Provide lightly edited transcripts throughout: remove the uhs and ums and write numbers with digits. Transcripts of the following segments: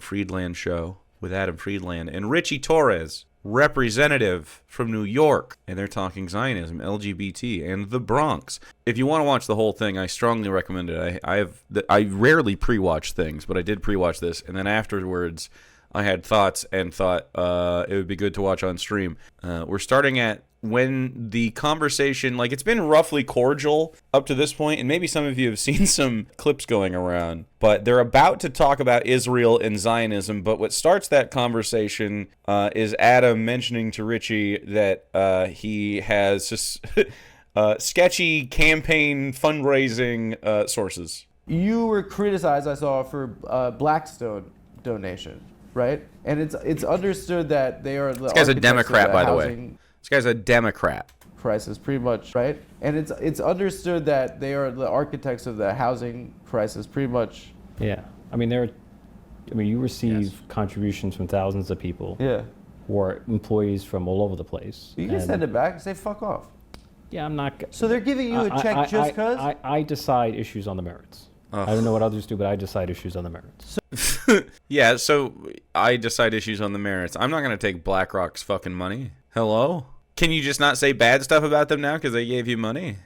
Friedland Show with Adam Friedland and Ritchie Torres, representative from New York, and they're talking Zionism, LGBT, and the Bronx. If you want to watch the whole thing, I strongly recommend it. I rarely pre-watch things, but I did pre-watch this, and then afterwards I had thoughts and thought it would be good to watch on stream. We're starting at when the conversation, like, it's been roughly cordial up to this point, and maybe some of you have seen some clips going around, but they're about to talk about Israel and Zionism. But what starts that conversation is Adam mentioning to Ritchie that he has just sketchy campaign fundraising sources. You were criticized, I saw, for Blackstone donation, right? And it's understood that they are the This guy's a Democrat, by the way. housing This guy's a Democrat. crisis, pretty much, right? And it's understood that they are the architects of the housing crisis, pretty much. Yeah, I mean you receive contributions from thousands of people. Yeah. Who are employees from all over the place. You can send it back and say fuck off. Yeah, I'm not. So they're giving you a check just because? I decide issues on the merits. I don't know what others do, but I decide issues on the merits. Yeah, so I decide issues on the merits. I'm not going to take BlackRock's fucking money. Hello? Can you just not say bad stuff about them now because they gave you money?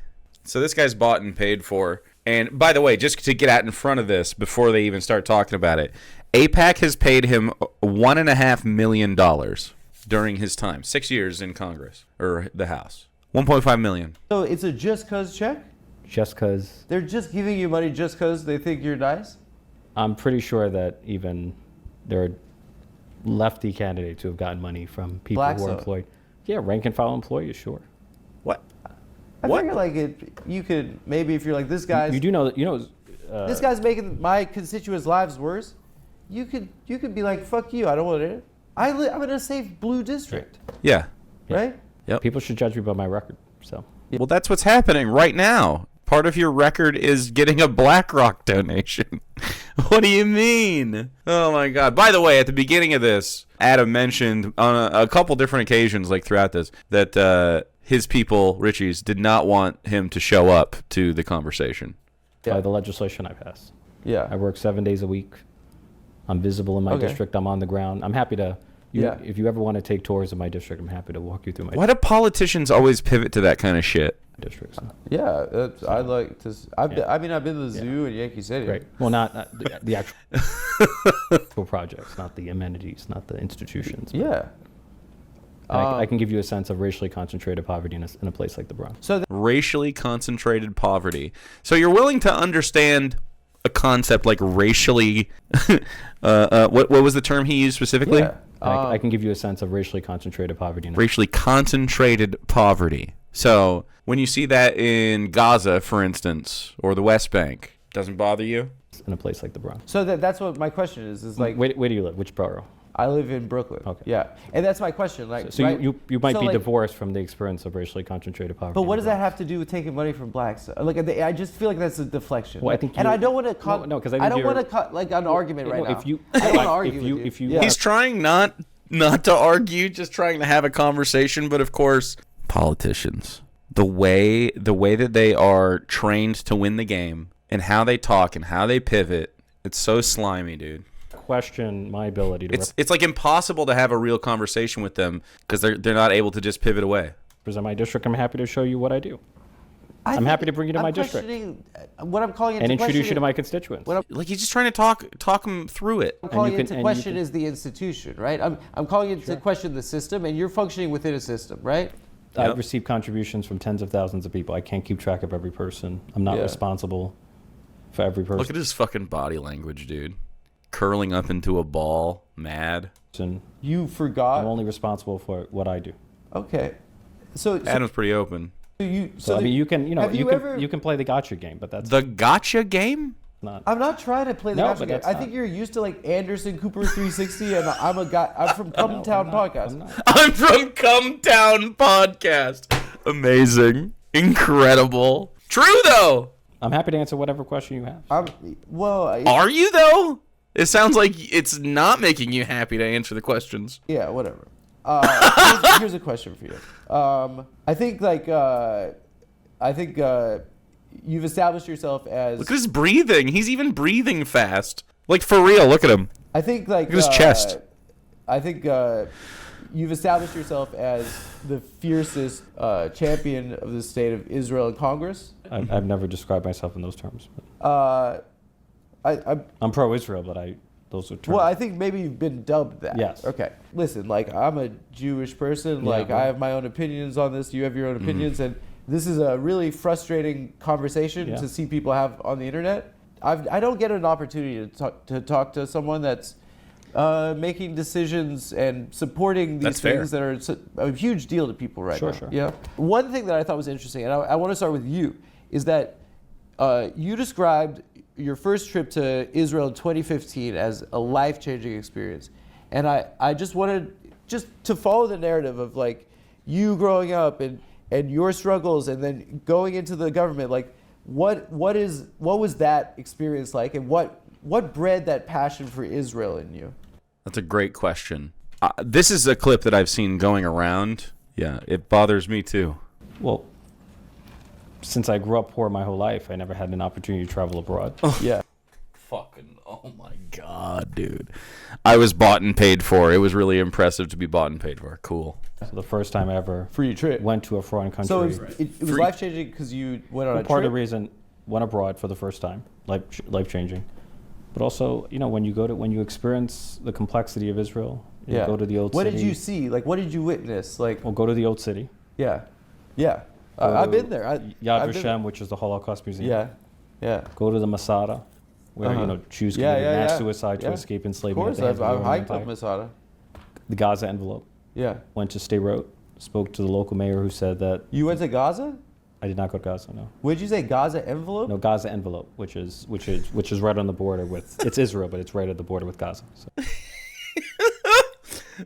So this guy's bought and paid for. And by the way, just to get out in front of this before they even start talking about it, AIPAC has paid him $1.5 million during his time. 6 years in Congress, or the House. $1.5 million. So it's a just cause check? Just because. They're just giving you money just because they think you're nice? I'm pretty sure that even there are lefty candidates who have gotten money from people who are employed. Yeah, rank and file employees, sure. What? I figure like you could, maybe if you're like, this guy's... You do know that, this guy's making my constituents' lives worse. You could be like, fuck you, I don't want it. I'm in a safe blue district. Yeah. Right? Yep. People should judge me by my record, so. Well, that's what's happening right now. Part of your record is getting a BlackRock donation. What do you mean? Oh, my God. By the way, at the beginning of this, Adam mentioned on a couple different occasions, like throughout this, that his people, Ritchie's, did not want him to show up to the conversation. By the legislation I passed. Yeah. I work 7 days a week. I'm visible in my district. I'm on the ground. I'm happy to... If you ever want to take tours of my district, I'm happy to walk you through my. Why do politicians always pivot to that kind of shit? Districts. Yeah, I like to. I've been to the zoo in Yankee Stadium. Right. Well, not the actual projects, not the amenities, not the institutions. Yeah. I can give you a sense of racially concentrated poverty in a place like the Bronx. So racially concentrated poverty. So you're willing to understand a concept like racially. What was the term he used specifically? Yeah. I can give you a sense of racially concentrated poverty. Racially concentrated poverty. So when you see that in Gaza, for instance, or the West Bank, doesn't bother you? In a place like the Bronx. So that's what my question is like. Where do you live? Which borough? I live in Brooklyn. Okay. Yeah, and that's my question. Like, so right? you might be like, divorced from the experience of racially concentrated poverty. But what does that have to do with taking money from blacks? Like, I just feel like that's a deflection. Well, I think and I don't want to no, because I don't want to cut like an argument right now. I don't want to argue with you. He's trying not to argue, just trying to have a conversation. But of course, politicians, the way that they are trained to win the game and how they talk and how they pivot, it's so slimy, dude. Question my ability to it's like impossible to have a real conversation with them because they're not able to just pivot away. Represent my district. I'm happy to show you what I do. I'm happy to bring you to my district what I'm calling and introduce you to my constituents. Like he's just trying to talk them through it. I'm calling into question is the institution, right? I'm calling into question the system, and you're functioning within a system, right? I've received contributions from tens of thousands of people. I can't keep track of every person. I'm not responsible for every person. Look at his fucking body language, dude. Curling up into a ball, mad. You forgot. I'm only responsible for what I do. Okay, so Adam's pretty open. I mean, you can play the gotcha game, but that's the gotcha game. I'm not trying to play the gotcha game. I think you're used to like Anderson Cooper 360, and I'm a guy. I'm from Cumtown Podcast. I'm from Cumtown Podcast. Amazing, incredible, true though. I'm happy to answer whatever question you have. Are you though? It sounds like it's not making you happy to answer the questions. Yeah, whatever. Here's a question for you. I think you've established yourself as... Look at his breathing. He's even breathing fast. Like, for real, look at him. I think like Look at his chest. I think you've established yourself as the fiercest champion of the state of Israel in Congress. I've never described myself in those terms. But I'm pro-Israel, but those are terms. Well, I think maybe you've been dubbed that. Yes. Okay. Listen, like I'm a Jewish person. Yeah, Like well- I have my own opinions on this. You have your own opinions, and this is a really frustrating conversation Yeah. to see people have on the internet. I don't get an opportunity to talk to someone that's making decisions and supporting these That's fair. things that are a huge deal to people right now. Sure. Yeah. One thing that I thought was interesting, and I want to start with you, is that you described your first trip to Israel in 2015 as a life-changing experience. And I just wanted to follow the narrative of like you growing up and your struggles and then going into the government. Like what was that experience like, and what bred that passion for Israel in you? That's a great question. This is a clip that I've seen going around. Yeah, it bothers me too. Well, since I grew up poor my whole life, I never had an opportunity to travel abroad. Yeah. Fucking, oh my God, dude. I was bought and paid for. It was really impressive to be bought and paid for. Cool. So the first time I ever Free trip. went to a foreign country. So it was life-changing because you went on a part of trip? the reason went abroad for the first time, life-changing. But also, when you experience the complexity of Israel, you go to the old What city. did you see? Like, what did you witness? Like, Well, go to the old city. yeah. I've been there. Yad I've been Vashem, which is the Holocaust Museum. Yeah. Go to the Masada, where Jews Yeah, committed mass yeah. suicide to Yeah. escape Of enslavement. course, at the hands I've of the Roman hiked up Empire. Masada. The Gaza envelope. Yeah. Went to Sderot, spoke to the local mayor who said that You went to Gaza? I did not go to Gaza. No, What did you say? Gaza envelope? no Gaza envelope, which is right on the border with. It's Israel, but it's right at the border with Gaza. So.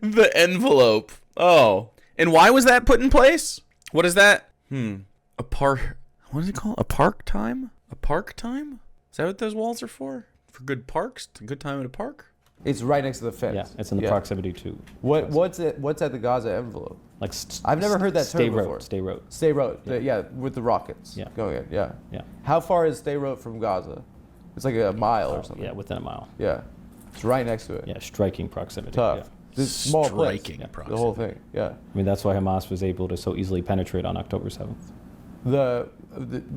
The envelope. Oh. And why was that put in place? What is that? A park. What is it called? A park time? A park time? Is that what those walls are for? For good parks? A good time at a park? It's right next to the fence. Yeah, it's in the proximity to. What's at the Gaza envelope? Like I've never heard that term Stay before. Sderot. Stay Road. Yeah, with the rockets. Yeah. Going in. Yeah. Yeah. How far is Stay Road from Gaza? It's like a mile or something. Yeah, within a mile. Yeah. It's right next to it. Yeah, striking proximity. Tough. Yeah. This small place. Striking The whole thing. Yeah. I mean, that's why Hamas was able to so easily penetrate on October 7th.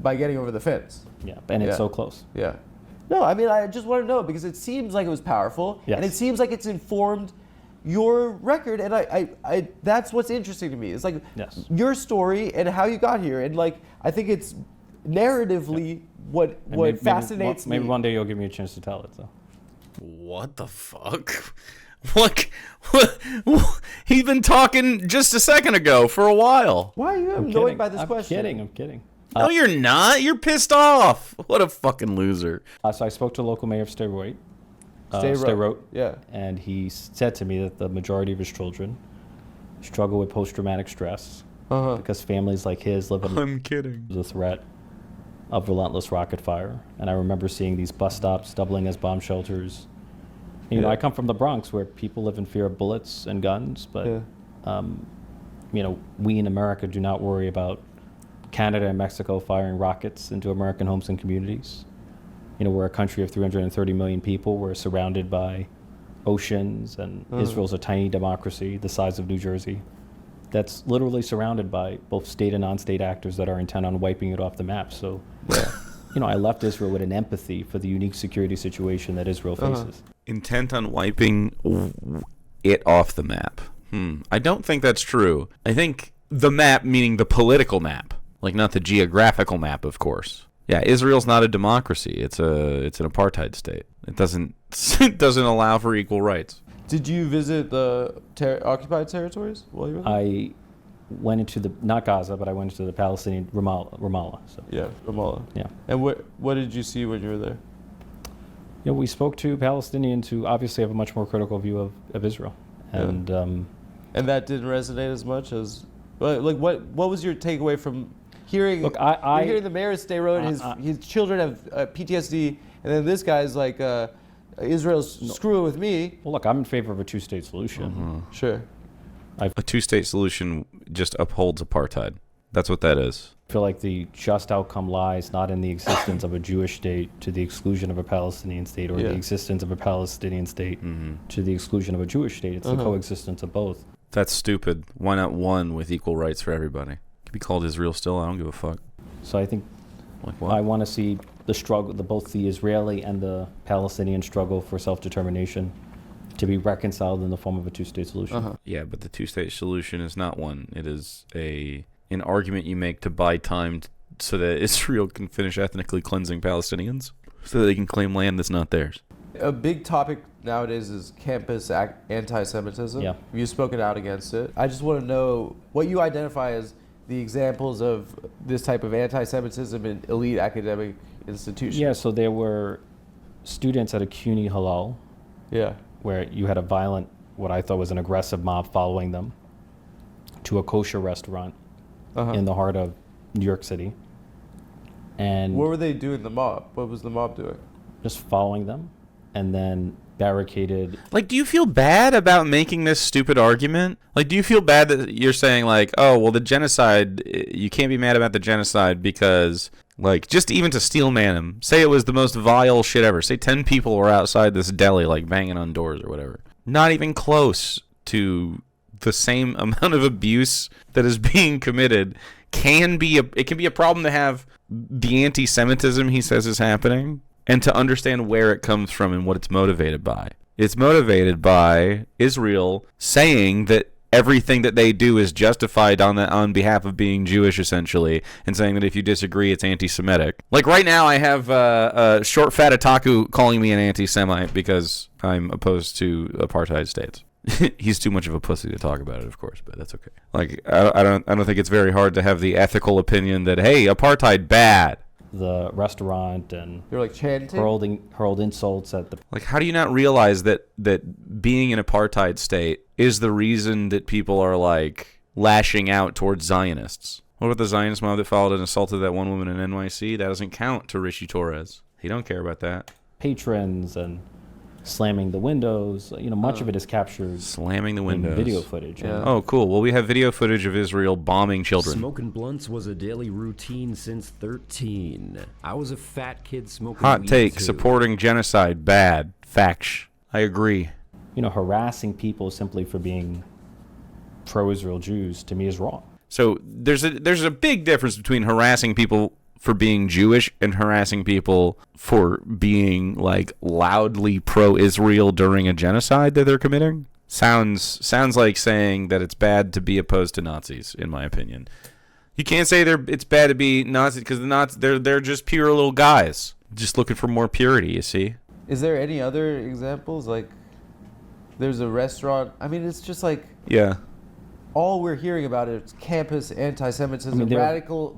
By getting over the fence. Yeah, and it's Yeah. so close. Yeah. No, I mean, I just want to know because it seems like it was powerful, Yes. and it seems like it's informed your record, and I that's what's interesting to me. It's like Yes. your story and how you got here, and like I think it's narratively what And fascinates me. Maybe one day you'll give me a chance to tell it. So. What the fuck? What? He's been talking just a second ago for a while. Why are you I'm annoyed kidding. by this question? I'm kidding. No, you're not. You're pissed off. What a fucking loser. So I spoke to the local mayor of Sderot. Sderot. Yeah. And he said to me that the majority of his children struggle with post-traumatic stress because families like his live under I'm kidding. the threat of relentless rocket fire. And I remember seeing these bus stops doubling as bomb shelters. You know, I come from the Bronx where people live in fear of bullets and guns, but we in America do not worry about Canada and Mexico firing rockets into American homes and communities. We're a country of 330 million people. We're surrounded by oceans, and Israel's a tiny democracy the size of New Jersey that's literally surrounded by both state and non-state actors that are intent on wiping it off the map. So, I left Israel with an empathy for the unique security situation that Israel faces. Intent on wiping it off the map. I don't think that's true. I think the map, meaning the political map, like not the geographical map, of course. Yeah, Israel's not a democracy. It's an apartheid state. It doesn't allow for equal rights. Did you visit the occupied territories while you were there? I went into not Gaza, but I went into the Palestinian Ramallah. So. Yeah, Ramallah. Yeah. And what did you see when you were there? We spoke to Palestinians who obviously have a much more critical view of Israel, and And that didn't resonate as much as, like, what was your takeaway from hearing? Look, you're hearing the mayor of Sderot, his children have PTSD, and then this guy's like, Israel's screwing with me. well, look, I'm in favor of a two-state solution. Sure. A two-state solution just upholds apartheid. That's what that is. I feel like the just outcome lies not in the existence of a Jewish state to the exclusion of a Palestinian state, or the existence of a Palestinian state to the exclusion of a Jewish state. It's the coexistence of both. That's stupid. Why not one with equal rights for everybody? It could be called Israel still. I don't give a fuck. So I think Like what? I want to see the struggle, both the Israeli and the Palestinian struggle for self-determination to be reconciled in the form of a two-state solution. Yeah, but the two-state solution is not one. It is an argument you make to buy time so that Israel can finish ethnically cleansing Palestinians so that they can claim land that's not theirs. A big topic nowadays is campus anti-Semitism. Yeah. You've spoken out against it. I just want to know what you identify as the examples of this type of anti-Semitism in elite academic institutions. Yeah, so there were students at a CUNY Halal Yeah. where you had a violent, what I thought was an aggressive mob following them to a kosher restaurant in the heart of New York City. And What were they doing, the mob? What was the mob doing? just following them, and then barricaded. Like, do you feel bad about making this stupid argument? Like, do you feel bad that you're saying, like, oh, well, the genocide, you can't be mad about the genocide because, like, just even to steel man him, say it was the most vile shit ever. Say 10 people were outside this deli, like, banging on doors or whatever. Not even close to the same amount of abuse that is being committed. It can be a problem to have the anti-Semitism he says is happening, and to understand where it comes from and what it's motivated by. It's motivated by Israel saying that everything that they do is justified on behalf of being Jewish, essentially, and saying that if you disagree, it's anti-Semitic. Like right now, I have short fat otaku calling me an anti-Semite because I'm opposed to apartheid states. He's too much of a pussy to talk about it, of course, but that's okay. Like I don't think it's very hard to have the ethical opinion that, hey, apartheid bad. The restaurant and They're like chanting. hurled insults at the. Like, how do you not realize that being an apartheid state is the reason that people are, like, lashing out towards Zionists? What about the Zionist mob that followed and assaulted that one woman in NYC? That doesn't count to Ritchie Torres. He don't care about that. Patrons and slamming the windows. Much of it is captured Slamming the in windows. video footage. Yeah. Oh, cool. Well, we have video footage of Israel bombing children. Smoking blunts was a daily routine since 13. I was a fat kid smoking Hot weed take, too. supporting genocide, bad. Facts. I agree. Harassing people simply for being pro-Israel Jews, to me, is wrong. So there's a big difference between harassing people for being Jewish and harassing people for being, like, loudly pro-Israel during a genocide that they're committing. Sounds like saying that it's bad to be opposed to Nazis, in my opinion. You can't say it's bad to be Nazi because the Nazis they're just pure little guys, just looking for more purity. You see? Is there any other examples? Like, there's a restaurant. I mean, it's just like Yeah. all we're hearing about is campus anti-Semitism, I mean,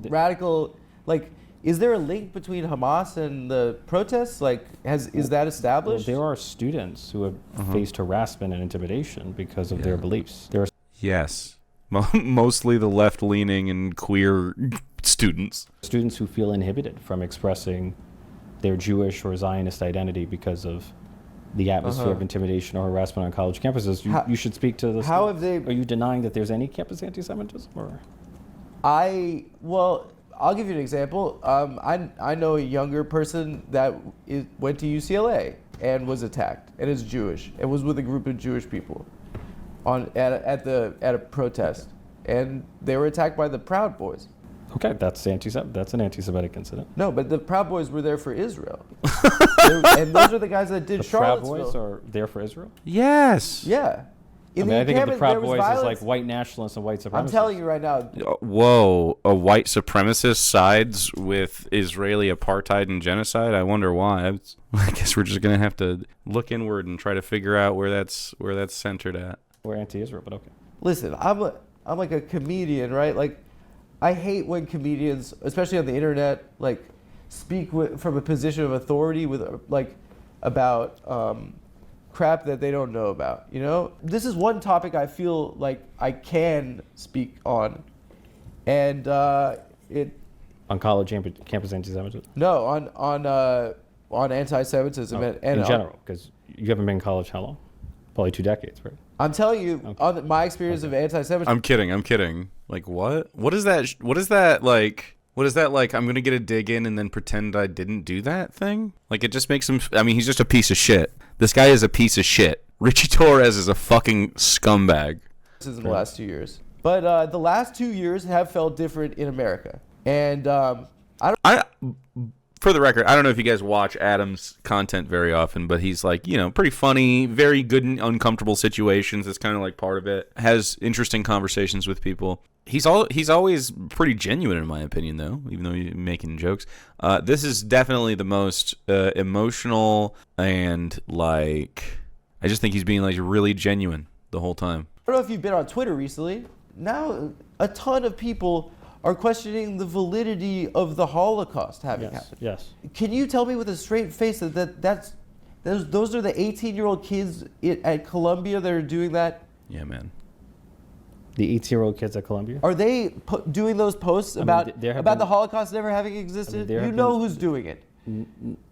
radical. Like, is there a link between Hamas and the protests? Like, is that Well, established? there are students who have faced harassment and intimidation because of their beliefs. There are Yes. Mostly the left-leaning and queer students. students who feel inhibited from expressing their Jewish or Zionist identity because of the atmosphere of intimidation or harassment on college campuses. You should speak to this. How have they? Are you denying that there's any campus anti-Semitism? Or I'll give you an example. I know a younger person that went to UCLA and was attacked, and is Jewish, and was with a group of Jewish people at a protest, and they were attacked by the Proud Boys. Okay, that's an anti-Semitic incident. No, but the Proud Boys were there for Israel, and those are the guys that did The Proud Charlottesville. Boys are there for Israel? Yes. Yeah. I think of the encampment, Proud there was Boys as violence. like white nationalists and white supremacists. I'm telling you right now. Whoa, a white supremacist sides with Israeli apartheid and genocide? I wonder why. I guess we're just going to have to look inward and try to figure out where that's centered at. We're anti-Israel, but okay. Listen, I'm like a comedian, right? Like, I hate when comedians, especially on the internet, like, speak from a position of authority with about crap that they don't know about. This is one topic I feel like I can speak on, and On college campus anti-Semitism? no on anti-Semitism and in general, because you haven't been in college how long? Probably 2 decades, right? I'm telling you, on my experience of anti-Semitism. I'm kidding. Like, what? What is that like? What is that like? I'm going to get a dig in and then pretend I didn't do that thing? Like, it just makes him... I mean, he's just a piece of shit. This guy is a piece of shit. Ritchie Torres is a fucking scumbag. This is in the last 2 years. But the last 2 years have felt different in America. And for the record, I don't know if you guys watch Adam's content very often, but he's like, you know, pretty funny, very good in uncomfortable situations. It's kind of like part of it. Has interesting conversations with people. He's always pretty genuine, in my opinion, though, even though he's making jokes. This is definitely the most emotional and, like, I just think he's being, like, really genuine the whole time. I don't know if you've been on Twitter recently. Now, a ton of people are questioning the validity of the Holocaust having happened. Yes. Can you tell me with a straight face that those are the 18-year-old kids at Columbia that are doing that? Yeah, man. The 18-year-old kids at Columbia? Are they doing those posts about the Holocaust never having existed? You know who's doing it.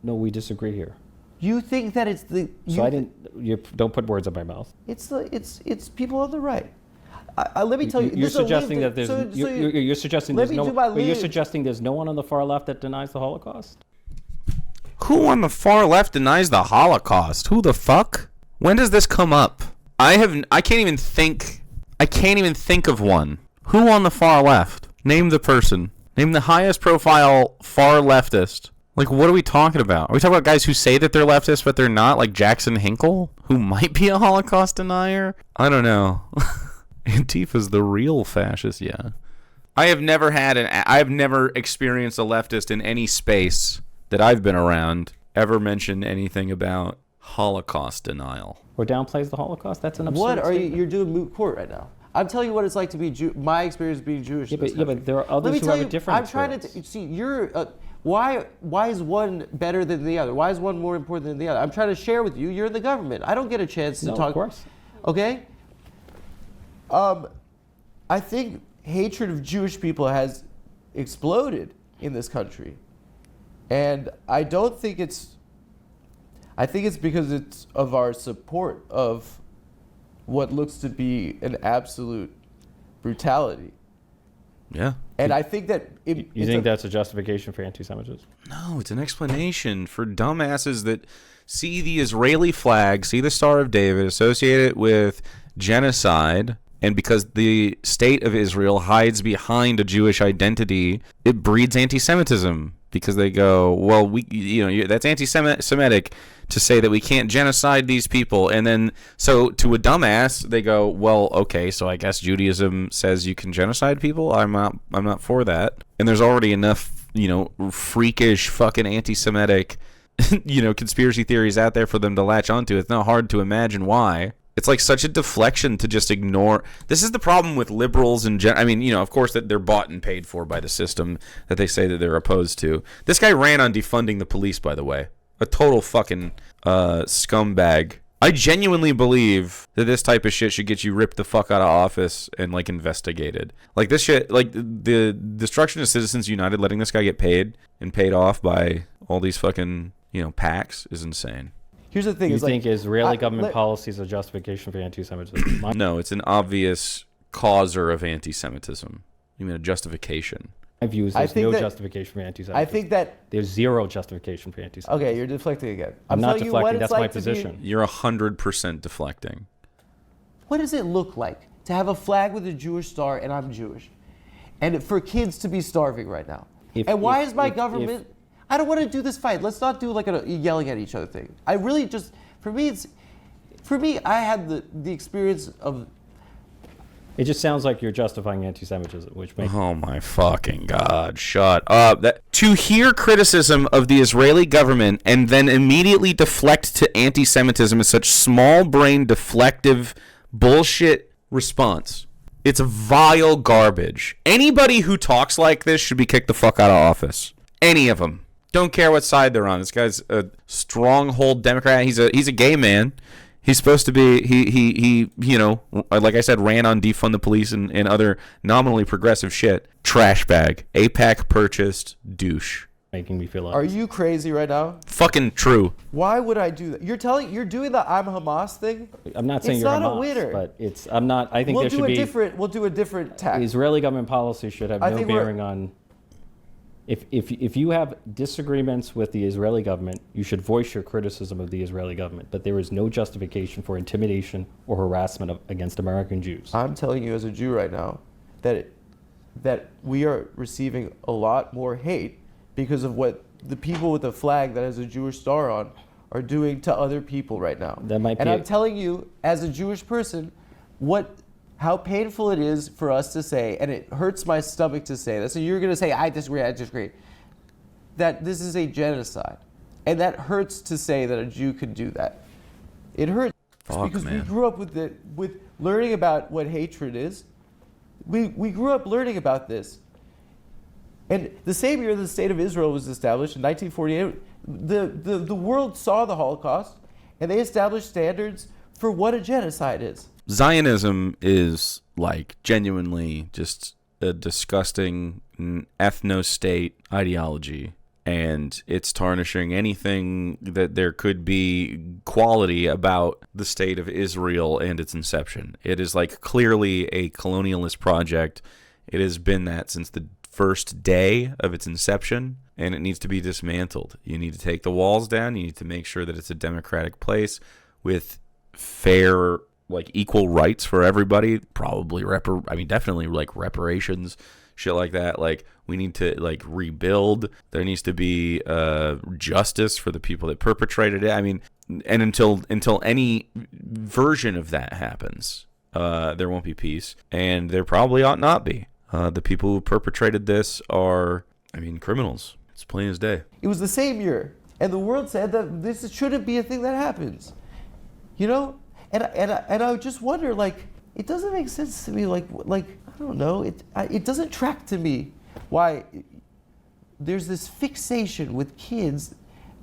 No, we disagree here. You think that it's the... You don't put words in my mouth. It's people on the right. Let me tell you. You're suggesting that there's. You're suggesting there's no. You're suggesting there's no one on the far left that denies the Holocaust. Who on the far left denies the Holocaust? Who the fuck? When does this come up? I can't even think of one. Who on the far left? Name the person. Name the highest profile far leftist. Like, what are we talking about? Are we talking about guys who say that they're leftists but they're not, like Jackson Hinkle, who might be a Holocaust denier? I don't know. Antifa's the real fascist, yeah. I have never experienced a leftist in any space that I've been around ever mention anything about Holocaust denial. Or downplays the Holocaust? That's an absurd What are statement. you're doing moot court right now? I'm telling you what it's like to be my experience being Jewish. But there are others who have a different experience. I'm trying to see why is one better than the other? Why is one more important than the other? I'm trying to share with you. You're in the government. I don't get a chance to talk. Of course. Okay. I think hatred of Jewish people has exploded in this country, and I think it's because it's of our support of what looks to be an absolute brutality. Yeah. And I think that... You think that's a justification for anti-Semitism? No, it's an explanation for dumbasses that see the Israeli flag, see the Star of David, associate it with genocide, and because the state of Israel hides behind a Jewish identity, it breeds anti-Semitism. Because they go, well, that's anti-Semitic to say that we can't genocide these people, and then so to a dumbass they go, well, okay, so I guess Judaism says you can genocide people. I'm not for that. And there's already enough, freakish fucking anti-Semitic, conspiracy theories out there for them to latch onto. It's not hard to imagine why. It's like such a deflection to just ignore. This is the problem with liberals and of course that they're bought and paid for by the system that they say that they're opposed to. This guy ran on defunding the police, by the way. A total fucking scumbag. I genuinely believe that this type of shit should get you ripped the fuck out of office and like investigated. Like this shit, like the destruction of Citizens United, letting this guy get paid and paid off by all these fucking PACs is insane. Here's the thing. You think Israeli government policy is a justification for anti-Semitism? No, it's an obvious causer of anti-Semitism. You mean a justification? My view is there's no justification for anti-Semitism. I think that... There's zero justification for anti-Semitism. Okay, you're deflecting again. I'm not deflecting. That's my position. You're 100% deflecting. What does it look like to have a flag with a Jewish star and I'm Jewish? And for kids to be starving right now? Why is my government... I don't want to do this fight. Let's not do like a yelling at each other thing. I really just, for me, I had the experience of. It just sounds like you're justifying anti-Semitism, which makes. Oh my fucking God! Shut up! To hear criticism of the Israeli government and then immediately deflect to anti-Semitism is such small-brained, deflective bullshit response. It's vile garbage. Anybody who talks like this should be kicked the fuck out of office. Any of them. Don't care what side they're on. This guy's a stronghold Democrat. He's a gay man. He's supposed to be he like I said, ran on defund the police and other nominally progressive shit. Trash bag. APAC purchased douche. Making me feel. Are you crazy right now? Fucking true. Why would I do that? You're doing the I'm Hamas thing. I'm not saying it's you're not Hamas, a winner. but I'm not. I think we'll there should be. We'll do a different tack. Israeli government policy should have no bearing on If you have disagreements with the Israeli government, you should voice your criticism of the Israeli government. But there is no justification for intimidation or harassment against American Jews. I'm telling you as a Jew right now that we are receiving a lot more hate because of what the people with the flag that has a Jewish star on are doing to other people right now. That might be I'm telling you, as a Jewish person, how painful it is for us to say, and it hurts my stomach to say this. So you're going to say, I disagree, that this is a genocide. And that hurts to say that a Jew could do that. It hurts because we grew up with learning about what hatred is. We grew up learning about this. And the same year the state of Israel was established, in 1948, the world saw the Holocaust, and they established standards for what a genocide is. Zionism is like genuinely just a disgusting ethno-state ideology, and it's tarnishing anything that there could be quality about the state of Israel and its inception. It is like clearly a colonialist project. It has been that since the first day of its inception, and it needs to be dismantled. You need to take the walls down. You need to make sure that it's a democratic place with fair, like, equal rights for everybody. Probably definitely like reparations, shit like that. Like, we need to like rebuild. There needs to be justice for the people that perpetrated it. I mean, and until any version of that happens, there won't be peace, and there probably ought not be. The people who perpetrated this are, criminals. It's plain as day. It was the same year, and the world said that this shouldn't be a thing that happens. You know? And I just wonder, like, it doesn't make sense to me, like I don't know, it doesn't track to me why there's this fixation with kids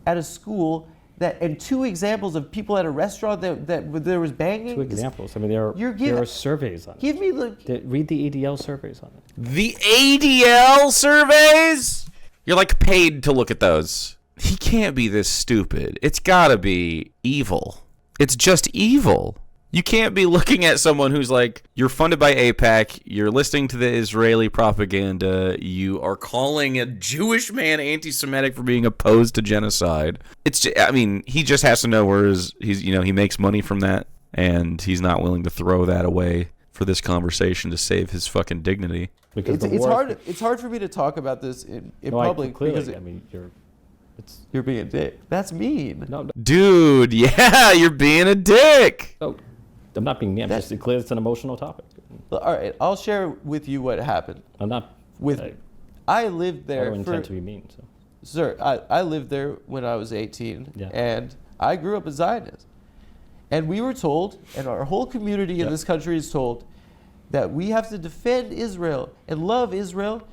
at a school and two examples of people at a restaurant that there was banging. Two examples. There are surveys on it. Give me read the ADL surveys on it. The ADL surveys? You're like paid to look at those. He can't be this stupid. It's gotta be evil. It's just evil. You can't be looking at someone who's like, you're funded by AIPAC, you're listening to the Israeli propaganda, you are calling a Jewish man anti-Semitic for being opposed to genocide. It's just, he just has to know where he makes money from that, and he's not willing to throw that away for this conversation to save his fucking dignity. Because it's hard for me to talk about this in public because you're being a dick. That's mean. No. Dude, yeah, you're being a dick. No, I'm not being mean. It's an emotional topic. All right, I'll share with you what happened. I'm not. I lived there. I don't intend to be mean. So. Sir, I lived there when I was 18, and I grew up a Zionist. And we were told, and our whole community in this country is told, that we have to defend Israel and love Israel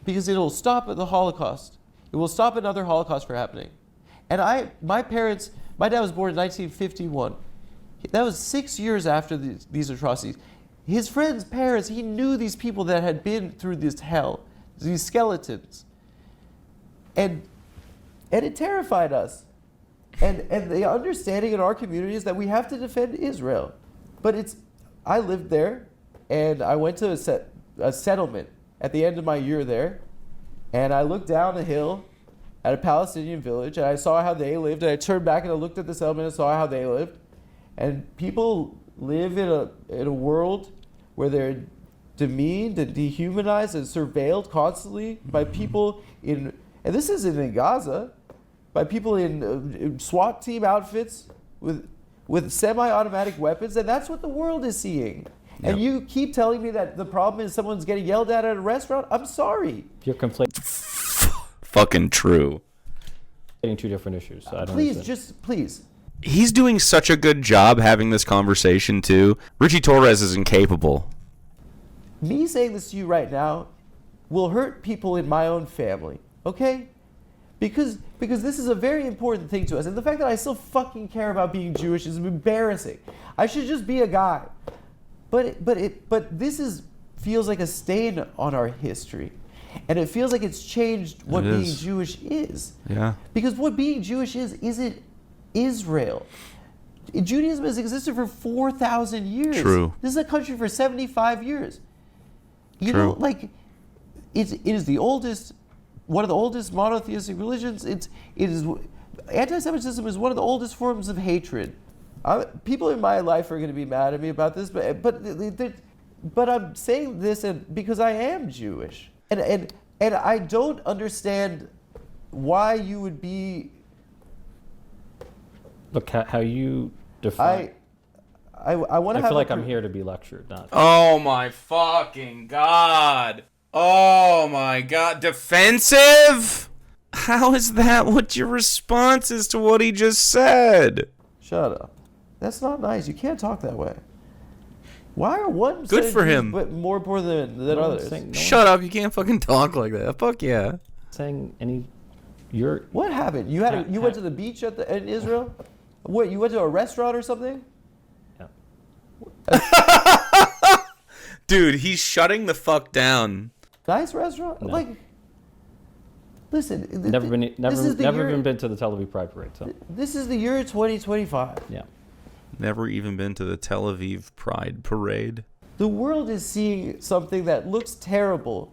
because it will stop at the Holocaust. It will stop another Holocaust from happening. And my dad was born in 1951. That was 6 years after these atrocities. His friends' parents, he knew these people that had been through this hell, these skeletons. And it terrified us. And the understanding in our community is that we have to defend Israel. But I lived there, and I went to a settlement at the end of my year there, and I looked down a hill at a Palestinian village, and I saw how they lived, and I turned back and I looked at the settlement and saw how they lived. And people live in a world where they're demeaned and dehumanized and surveilled constantly by people and this isn't in Gaza, by people in SWAT team outfits with semi-automatic weapons, and that's what the world is seeing. Yep. And you keep telling me that the problem is someone's getting yelled at a restaurant? I'm sorry. You're conflating. Fucking true. Two different issues. So Please. He's doing such a good job having this conversation, too. Ritchie Torres is incapable. Me saying this to you right now will hurt people in my own family, okay? Because this is a very important thing to us. And the fact that I still fucking care about being Jewish is embarrassing. I should just be a guy. But this feels like a stain on our history. And it feels like it's changed what being Jewish is. Yeah. Because what being Jewish isn't Israel. Judaism has existed for 4,000 years. True. This is a country for 75 years. You know, like, it is the oldest one of the oldest monotheistic religions. Anti-Semitism is one of the oldest forms of hatred. People in my life are going to be mad at me about this, but I'm saying this because I am Jewish, and I don't understand why you would be. Look how you define. I want to have. I feel like I'm here to be lectured, not. Oh my fucking god. Oh my god. Defensive? How is that what your response is to what he just said? Shut up. That's not nice. You can't talk that way. Why are one Good for him. but more important than No one's others? saying- no Shut up. You can't fucking talk like that. Fuck yeah. saying any. You're. What happened? You went to the beach in Israel? What, you went to a restaurant or something? Yeah. Dude, he's shutting the fuck down. Nice restaurant? No. Like, listen. Never been. Never even been to the Tel Aviv Pride Parade. So. This is the year 2025. Yeah. Never even been to the Tel Aviv Pride Parade. The world is seeing something that looks terrible,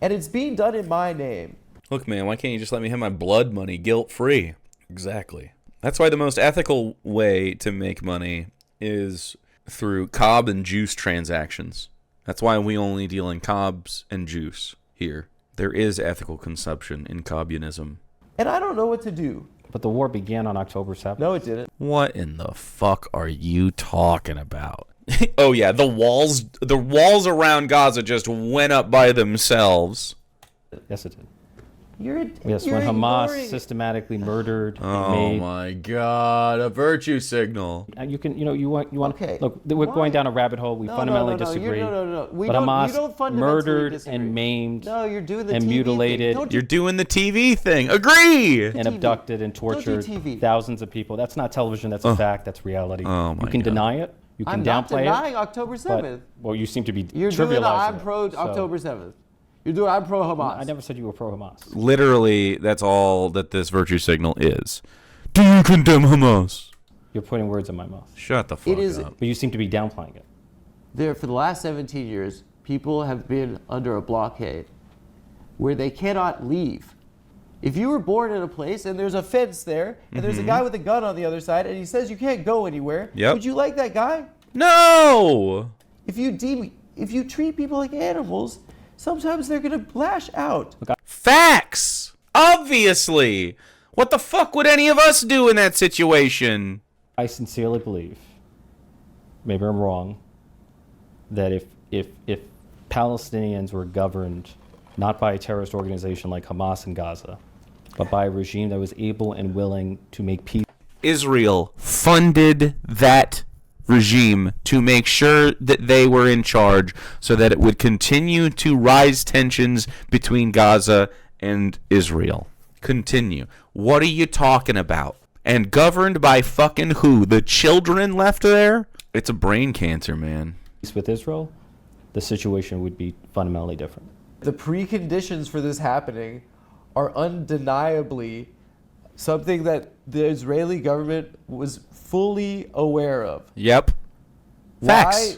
and it's being done in my name. Look, man, why can't you just let me have my blood money guilt-free? Exactly. That's why the most ethical way to make money is through cob and juice transactions. That's why we only deal in cobs and juice here. There is ethical consumption in communism. And I don't know what to do. But the war began on October 7th. No, it didn't. What in the fuck are you talking about? Oh yeah, the walls around Gaza just went up by themselves. Yes, it did. Yes, When Hamas systematically murdered and Oh made. my god, a virtue signal. And you want. Okay, Look, we're why? going down a rabbit hole. We fundamentally disagree. No. But Hamas murdered disagree. and maimed No, you're doing the and TV mutilated thing. You're doing the TV thing. Agree! and TV. abducted and Don't do tortured TV. thousands of people. That's not television. That's a fact. That's reality. Oh my you can God. deny it. You can I'm not downplay denying it. October But, 7th. well, you seem to be You're doing the trivializing I'm it, pro so- October 7th. You're doing I'm pro Hamas. I never said you were pro Hamas. Literally, that's all that this virtue signal is. Do you condemn Hamas? You're putting words in my mouth. Shut the fuck It is- up. But you seem to be downplaying it. There, for the last 17 years, people have been under a blockade where they cannot leave. If you were born in a place and there's a fence there and there's a guy with a gun on the other side and he says you can't go anywhere, Yep. would you like that guy? No! If you treat people like animals, sometimes they're gonna lash out. Facts! Obviously! What the fuck would any of us do in that situation? I sincerely believe, maybe I'm wrong, that if Palestinians were governed not by a terrorist organization like Hamas in Gaza, but by a regime that was able and willing to make peace. Israel funded that regime to make sure that they were in charge so that it would continue to rise tensions between Gaza and Israel. Continue. What are you talking about? And governed by fucking who? The children left there? It's a brain cancer, man. With Israel, the situation would be fundamentally different. The preconditions for this happening are undeniably something that the Israeli government was fully aware of. Yep. Facts. Why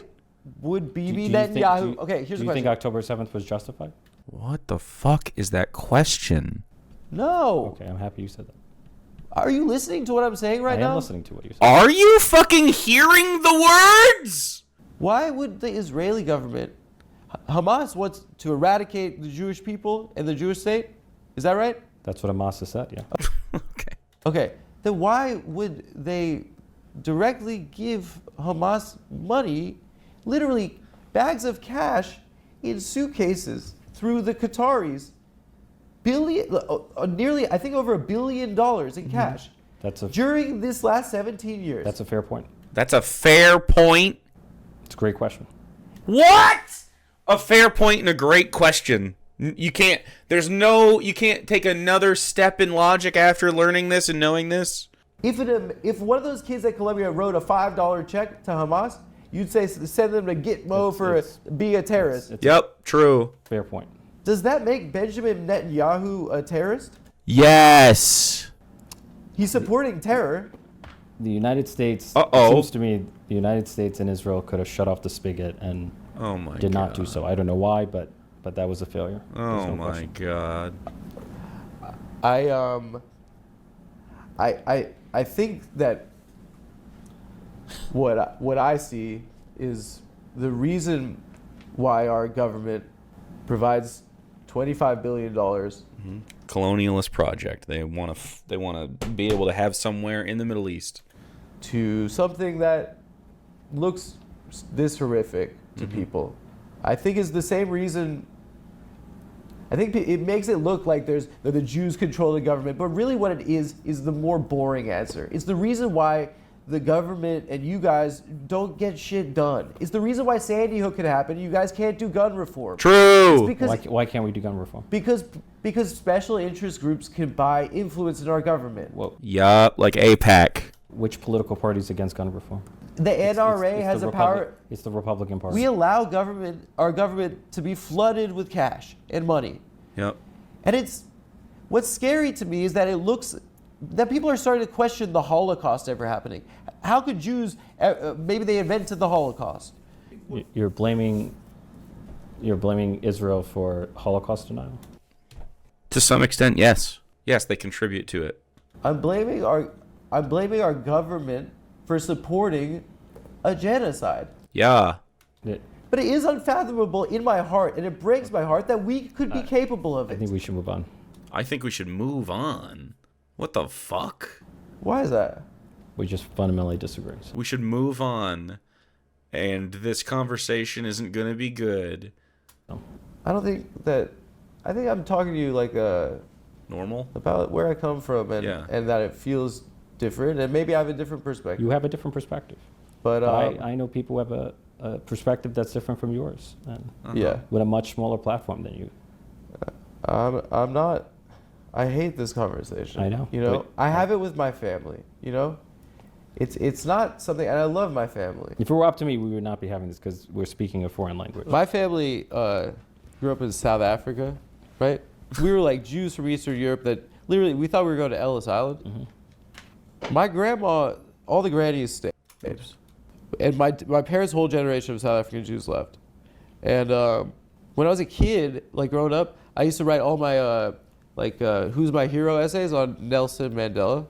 would Bibi Do you think- Netanyahu? do you- Okay, here's Do the you question. think October 7th was justified? What the fuck is that question? No. Okay, I'm happy you said that. Are you listening to what I'm saying right I now? am listening to what you said. Are you fucking hearing the words? Why would the Israeli government, Hamas wants to eradicate the Jewish people and the Jewish state? Is that right? That's what Hamas has said, yeah. Okay. Okay. Then why would they directly give Hamas money, literally bags of cash in suitcases through the Qataris? Nearly, I think over $1 billion in cash That's a during this last 17 years. that's a fair point. That's a fair point. It's a great question. What? A fair point and a great question. You can't take another step in logic after learning this and knowing this. If one of those kids at Columbia wrote a $5 check to Hamas, you'd say send them to Gitmo for being a terrorist. It's Yep, true. a fair point. Does that make Benjamin Netanyahu a terrorist? Yes. He's supporting terror. The United States, Uh-oh. it seems to me, the United States and Israel could have shut off the spigot and Oh my did god. not do so. I don't know why, but that was a failure. There's Oh no my question. god. I think that what I see is the reason why our government provides $25 billion. Colonialist project. They want to be able to have somewhere in the Middle East To something that looks this horrific to people. I think is the same reason. I think it makes it look like that the Jews control the government, but really what it is the more boring answer. It's the reason why the government and you guys don't get shit done. It's the reason why Sandy Hook could happen. You guys can't do gun reform. True. It's because Why can't we do gun reform? because special interest groups can buy influence in our government. Well, Yup, like APAC. which political parties against gun reform? The NRA has the the power. It's the Republican Party. We allow our government to be flooded with cash and money. Yep. And what's scary to me is that it looks that people are starting to question the Holocaust ever happening. How could Jews, maybe they invented the Holocaust? You're blaming Israel for Holocaust denial? To some extent, yes. Yes, they contribute to it. I'm blaming our government for supporting a genocide. Yeah. But it is unfathomable in my heart, and it breaks my heart that we could be capable of I it. think we should move on. I think we should move on. What the fuck? Why is that? We just fundamentally disagree. So We should move on. And this conversation isn't going to be good. I don't think that. I think I'm talking to you like Normal? about where I come from, and that it feels different, and maybe I have a different perspective. you have a different perspective. But I know people who have a perspective that's different from yours, and yeah, with a much smaller platform than you. I'm not. I hate this conversation. I know. You know, But- I have it with my family. You know, it's not something, and I love my family. If it were up to me, we would not be having this because we're speaking a foreign language. My family grew up in South Africa, right? We were like Jews from Eastern Europe that literally we thought we were going to Ellis Island. Mm-hmm. My grandma, all the grannies stayed, and my parents' whole generation of South African Jews left. And when I was a kid, like growing up, I used to write all my who's my hero essays on Nelson Mandela,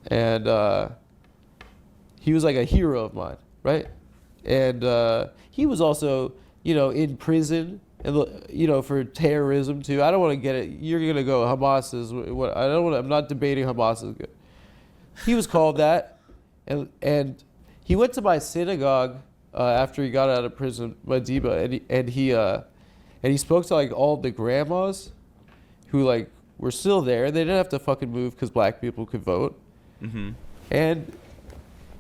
and he was like a hero of mine, right? And he was also, in prison, and for terrorism too. I don't want to get it. You're gonna go Hamas is what I don't want. I'm not debating Hamas is good. He was called that, and he went to my synagogue after he got out of prison, Madiba, and he spoke to like all the grandmas who like were still there. They didn't have to fucking move because black people could vote. Mm-hmm. And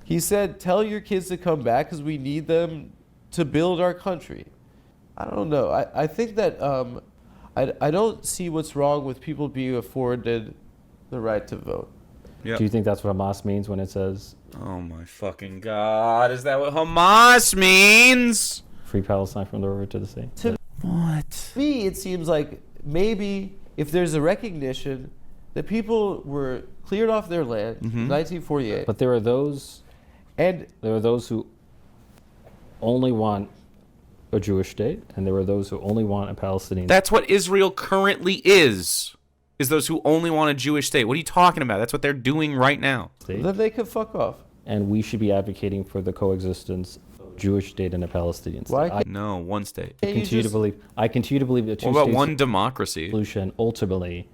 he said, "Tell your kids to come back because we need them to build our country." I don't know. I think that I don't see what's wrong with people being afforded the right to vote. Yep. Do you think that's what Hamas means when it says Oh my fucking God. Is that what Hamas means? free Palestine from the river to the sea? What? To me, it seems like maybe if there's a recognition that people were cleared off their land in 1948, But there are those and who only want a Jewish state, and there are those who only want a Palestinian That's what Israel currently is those who only want a Jewish state. What are you talking about? That's what they're doing right now. state. then they could fuck off. And we should be advocating for the coexistence of a Jewish state and a Palestinian state. Why I No, one state. can't you continue to just- believe. I continue to believe that What about two-state one democracy? solution ultimately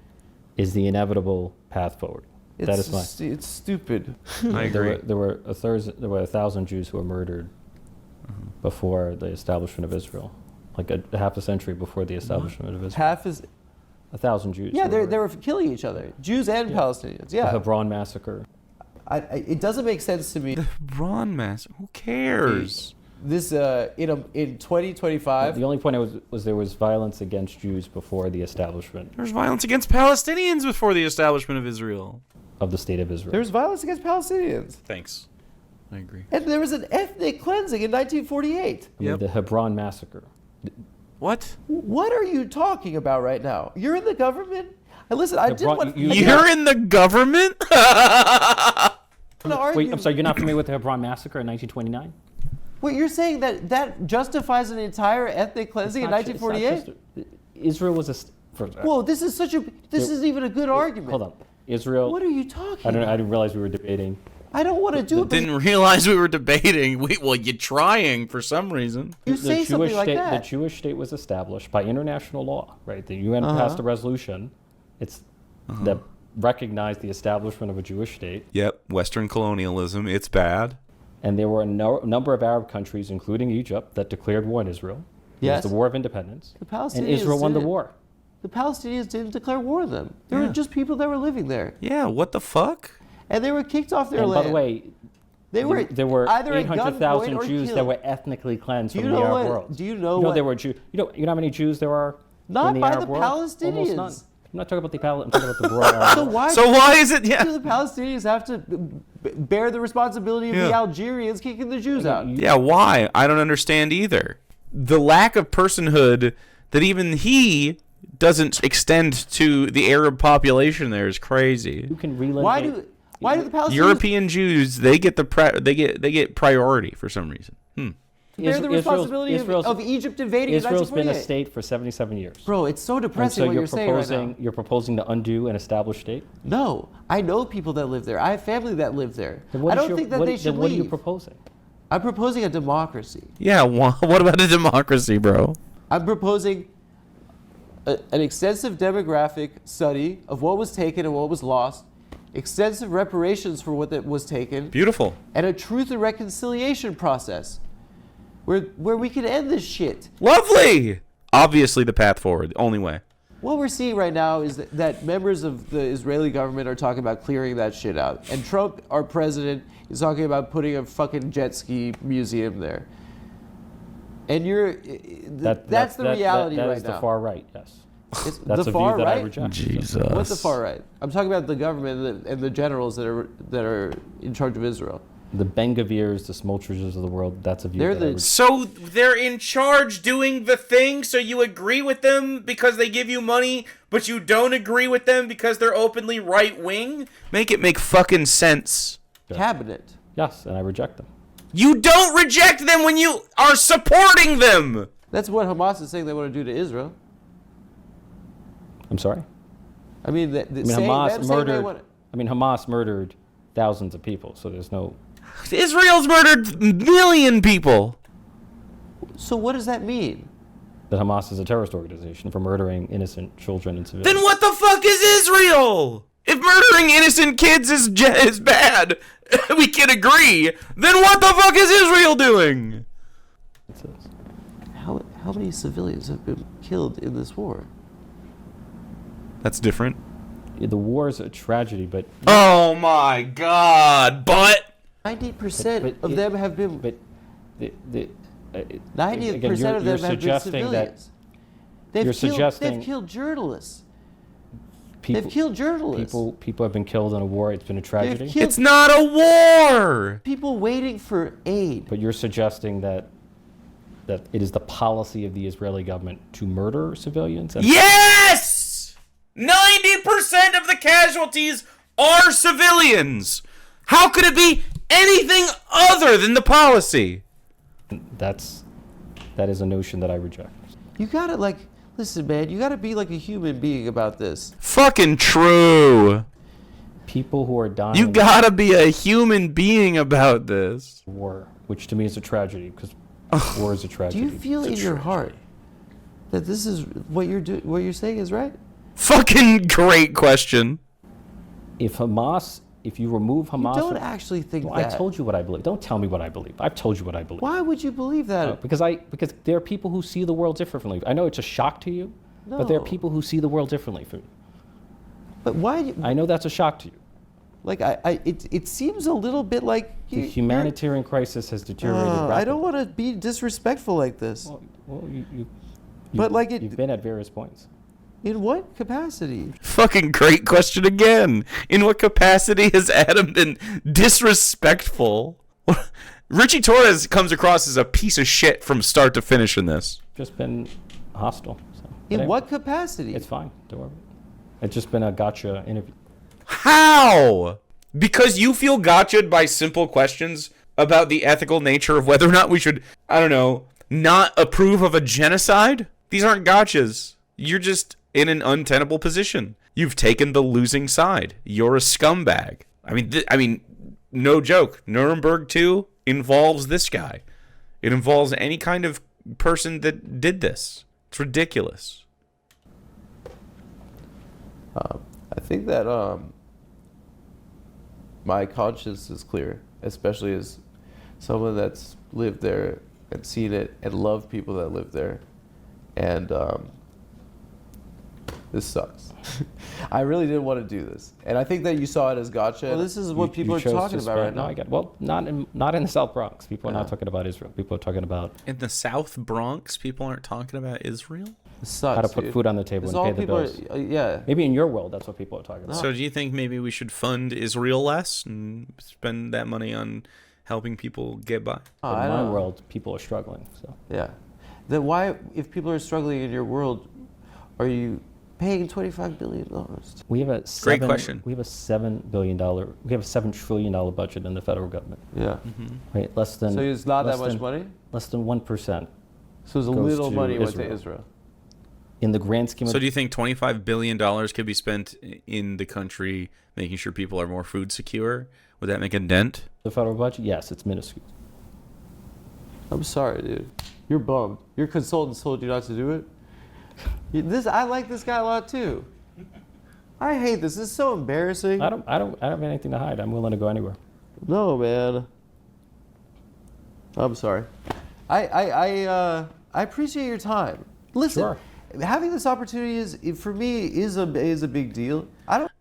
is the inevitable path forward. That is fine. It's stupid. I agree. There were 1,000 Jews who were murdered before the establishment of Israel, like a half a century before the establishment of Israel. Half is 1,000 Jews. yeah. who They were killing each other, Jews and Palestinians. Yeah, The Hebron massacre. it doesn't make sense to me. Braun mass. Who cares? This in 2025. The only point was there was violence against Jews before the establishment There's violence against Palestinians before the establishment of Israel. of the state of Israel. There was violence against Palestinians, Thanks. I agree. and there was an ethnic cleansing in 1948. I mean, Yep. the Hebron massacre. What? What are you talking about right now? You're in the government. Listen, I did Hebron- want you- I did You're in the government? wanna argue. Wait, I'm sorry, you're not familiar with the Hebron massacre in 1929? Wait, you're saying that justifies an entire ethnic cleansing in 1948? Israel was Whoa, this isn't even a good argument. Hold on. Israel. What are you talking I about? didn't realize we were debating. I don't want to do it. Didn't realize we were debating. Well, you're trying for some reason. You say something like that. The Jewish state was established by international law, right? The UN passed a resolution. That recognized the establishment of a Jewish state. Yep, Western colonialism. It's bad. And there were a number of Arab countries, including Egypt, that declared war on Israel. Yes. It was the War of Independence. The Palestinians and Israel won the didn't. war. The Palestinians didn't declare war on them. They were Yeah. just people that were living there. Yeah, what the fuck? And they were kicked off their And land. by the way, there were either at 800,000 gunpoint or Jews that killed. were ethnically cleansed Do you from the know Arab what- world. do you know you know what- there were Jews? You know how many Jews there are Not in the by Arab the world? Almost none. Palestinians. I'm not talking about the I'm talking about the broader Arab So world. why is it? do Yeah. the Palestinians have to bear the responsibility of the Yeah. Algerians kicking the Jews out? Yeah, why? I don't understand either. The lack of personhood that even he doesn't extend to the Arab population there is crazy. You can relitigate. Why do the Palestinians European Jews, they get they get priority for some reason. bear the responsibility of Egypt invading in Israel's been a 1948? state for 77 years. Bro, it's so And depressing so what you're saying right now. you're proposing to undo an established state? No, I know people that live there. I have family that live there. Then what I is don't your- think that what- they should then what are you leave. proposing? I'm proposing a democracy. Yeah, what about a democracy, bro? I'm proposing an extensive demographic study of what was taken and what was lost, extensive reparations for what that was taken, Beautiful. and a truth and reconciliation process where we can end this shit. Lovely. Obviously the path forward, the only way. What we're seeing right now is that members of the Israeli government are talking about clearing that shit out. And Trump, our president, is talking about putting a fucking jet ski museum there. And that's the reality that right is now. the far right, yes. It's That's the a far view that I right? reject. Jesus. What's the far right? I'm talking about the government and the generals that are in charge of Israel. The Ben-Gavirs, the Smolters of the world, that's a view They're that I the- reject. So they're in charge doing the thing, so you agree with them because they give you money, but you don't agree with them because they're openly right wing? Make it make fucking sense. Cabinet. Yes, and I reject them. You don't reject them when you are supporting them. That's what Hamas is saying they want to do to Israel. I'm sorry? I mean, Hamas murdered thousands of people, so there's no... Israel's murdered million people. So what does that mean? that Hamas is a terrorist organization for murdering innocent children and civilians. Then what the fuck is Israel? If murdering innocent kids is bad, we can agree. Then what the fuck is Israel doing? It says. How many civilians have been killed in this war? That's different. The war is a tragedy, but Oh my god, but 90% of them have been. but the 90% of them have been civilians. They've killed journalists. They've killed journalists. People have been killed in a war. It's been a tragedy. killed- it's not a war. People waiting for aid. But you're suggesting that it is the policy of the Israeli government to murder civilians? And Yes! 90% of the casualties are civilians. How could it be anything other than the policy? that is a notion that I reject. You gotta listen, man. You gotta be like a human being about this. Fucking true. People who are dying You gotta be a human being about this. in war, which to me is a tragedy, because war is a Do tragedy. you feel in your heart that this is what you're saying is right? Fucking great question. If you remove Hamas... You don't actually think Well, that. I told you what I believe. Don't tell me what I believe. I've told you what I believe. Why would you believe that? Because there are people who see the world differently. I know it's a shock to you, but there are No. people who see the world differently. But why? I know that's a shock to you. It seems a little bit like The humanitarian crisis has deteriorated rapidly. I don't want to be disrespectful like this. Well, you've been at various points. In what capacity? Fucking great question again. In what capacity has Adam been disrespectful? Ritchie Torres comes across as a piece of shit from start to finish in this. Just been hostile. So. In But what capacity? It's fine. Don't worry. It's just been a gotcha interview. How? Because you feel gotcha'd by simple questions about the ethical nature of whether or not we should, I don't know, not approve of a genocide? These aren't gotchas. You're just in an untenable position. You've taken the losing side. You're a scumbag. I mean, no joke. Nuremberg 2 involves this guy. It involves any kind of person that did this. It's ridiculous. I think that my conscience is clear, especially as someone that's lived there and seen it and loved people that live there. And this sucks. I really didn't want to do this. And I think that you saw it as gotcha. Well, this is what people are talking about right now. Well, not in the South Bronx. People are not talking about Israel. People are talking about... In the South Bronx, people aren't talking about Israel? This sucks, how to put food on the table and pay the bills. Yeah. Maybe in your world, that's what people are talking about. So do you think maybe we should fund Israel less and spend that money on helping people get by? But in my world, people are struggling. So yeah. Then why, if people are struggling in your world, are you paying $25 billion? We have a great question. We have a $7 billion. We have a $7 trillion budget in the federal government. Yeah. Right. Less than. So it's not that much money. Less than 1%. So it's a little money went to Israel. In the grand scheme of... So do you think $25 billion could be spent in the country making sure people are more food secure? Would that make a dent? The federal budget? Yes, it's minuscule. I'm sorry, dude. You're bummed. Your consultant told you not to do it? I like this guy a lot, too. I hate this. This is so embarrassing. I don't have anything to hide. I'm willing to go anywhere. No, man. I'm sorry. I appreciate your time. Listen. Sure. Having this opportunity for me is a big deal. I don't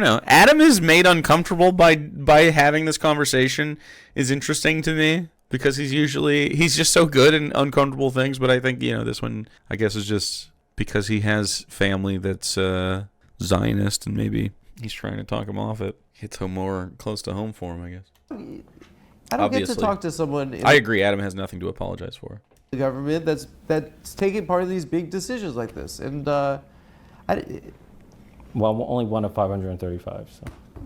know. Adam is made uncomfortable by having this conversation is interesting to me because he's just so good in uncomfortable things. But I think this one I guess is just because he has family that's Zionist and maybe he's trying to talk him off it. Hits home more close to home for him, I guess. I don't get to talk to someone. I agree. Adam has nothing to apologize for. The government that's taking part of these big decisions like this, and well, only one of 535. So.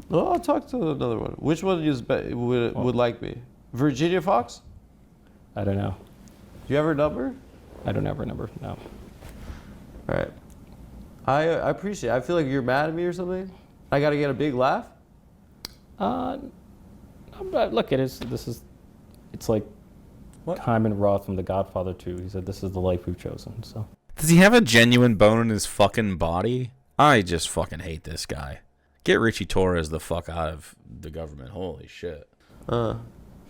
Well, I'll talk to another one. Which one would like me? Virginia Fox? I don't know. Do you have her number? I don't have her number. No. All right. I appreciate it. I feel like you're mad at me or something. I got to get a big laugh. Look, it's like. What? Hyman Roth from The Godfather 2. He said, "This is the life we've chosen." So, does he have a genuine bone in his fucking body? I just fucking hate this guy. Get Ritchie Torres the fuck out of the government. Holy shit. I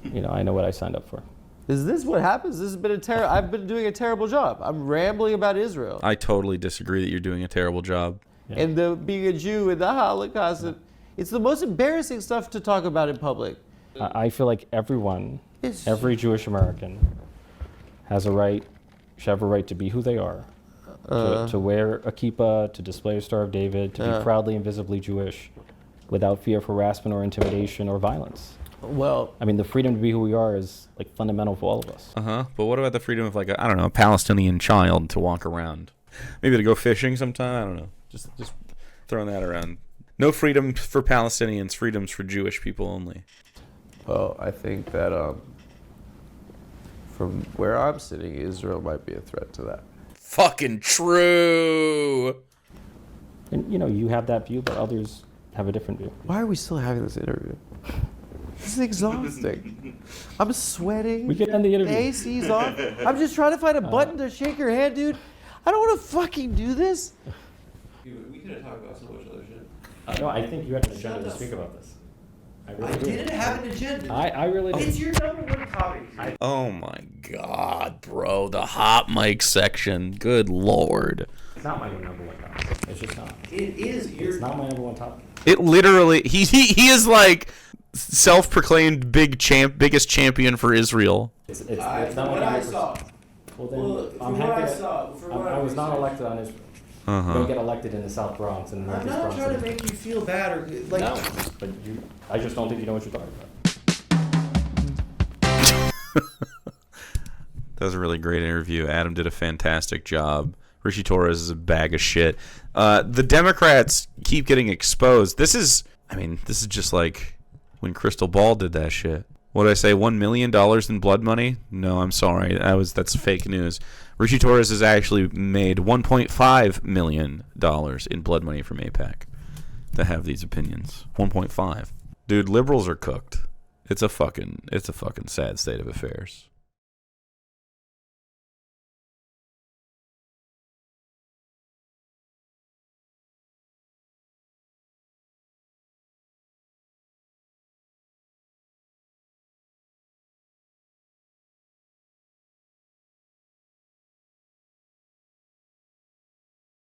know what I signed up for. Is this what happens? This has been I've been doing a terrible job. I'm rambling about Israel. I totally disagree that you're doing a terrible job. Yeah. And being a Jew and the Holocaust. Yeah. It's the most embarrassing stuff to talk about in public. I feel like every Jewish American should have a right to be who they are, to wear a kippah, to display a Star of David, to be proudly and visibly Jewish, without fear of harassment or intimidation or violence. Well, I mean, the freedom to be who we are is like fundamental for all of us. But what about the freedom of a Palestinian child to walk around, maybe to go fishing sometime? I don't know. Just throwing that around. No freedom for Palestinians. Freedoms for Jewish people only. Well, I think that from where I'm sitting, Israel might be a threat to that. Fucking true. And you have that view, but others have a different view. Why are we still having this interview? This is exhausting. I'm sweating. We can end the interview. AC's on. I'm just trying to find a button to shake your hand, dude. I don't want to fucking do this. Dude, we could have talked about so much other shit. No, I think you had an agenda to speak about this. I didn't have an agenda. I really did. It's your number one topic. Oh my god, bro. The hot mic section. Good lord. It's not my number one topic. It's just not. It is It's not my number one topic. It literally, he is like self-proclaimed biggest champion for Israel. It's not what I saw. Well, then I'm happy I was not elected on Israel. You don't get elected in the South Bronx and the I'm Northeast not Bronx. trying to make you feel bad or like. No, but I just don't think you know what you're talking about. That was a really great interview. Adam did a fantastic job. Ritchie Torres is a bag of shit. The Democrats keep getting exposed. This is just like when Crystal Ball did that shit. What did I say? $1 million in blood money? No, I'm sorry. That's fake news. Ritchie Torres has actually made $1.5 million in blood money from AIPAC to have these opinions. 1.5. Dude, liberals are cooked. It's a fucking sad state of affairs.